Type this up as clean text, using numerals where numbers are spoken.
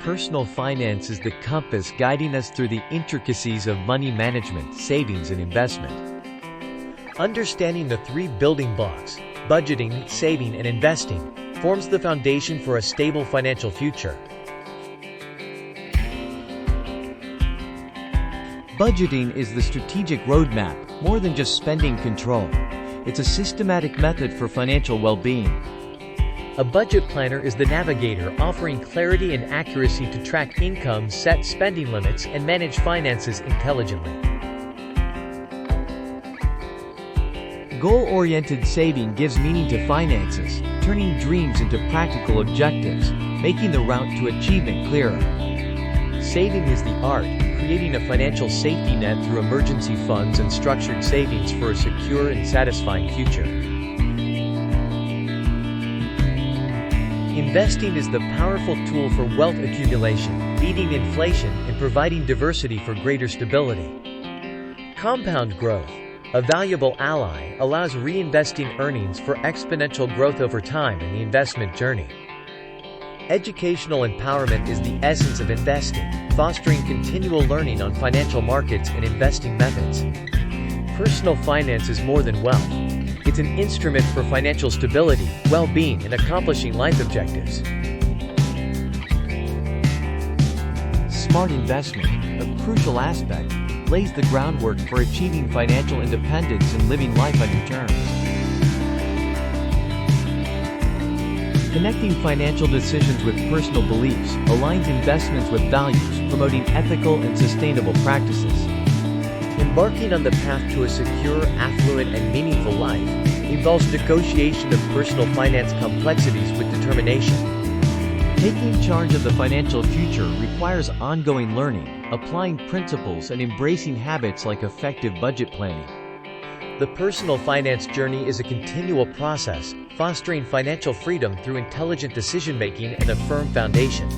Personal finance is the compass guiding us through the intricacies of money management, savings, and investment. Understanding the three building blocks, budgeting, saving, and investing, forms the foundation for a stable financial future. Budgeting is the strategic roadmap, more than just spending control. It's a systematic method for financial well-being. A budget planner is the navigator offering clarity and accuracy to track income, set spending limits, and manage finances intelligently. Goal-oriented saving gives meaning to finances, turning dreams into practical objectives, making the route to achievement clearer. Saving is the art, creating a financial safety net through emergency funds and structured savings for a secure and satisfying future. Investing is the powerful tool for wealth accumulation, beating inflation, and providing diversity for greater stability. Compound growth, a valuable ally, allows reinvesting earnings for exponential growth over time in the investment journey. Educational empowerment is the essence of investing, fostering continual learning on financial markets and investing methods. Personal finance is more than wealth. It's an instrument for financial stability, well-being, and accomplishing life objectives. Smart investment, a crucial aspect, lays the groundwork for achieving financial independence and living life on your terms. Connecting financial decisions with personal beliefs aligns investments with values, promoting ethical and sustainable practices. Embarking on the path to a secure, affluent, and meaningful life involves negotiation of personal finance complexities with determination. Taking charge of the financial future requires ongoing learning, applying principles, and embracing habits like effective budget planning. The personal finance journey is a continual process, fostering financial freedom through intelligent decision-making and a firm foundation.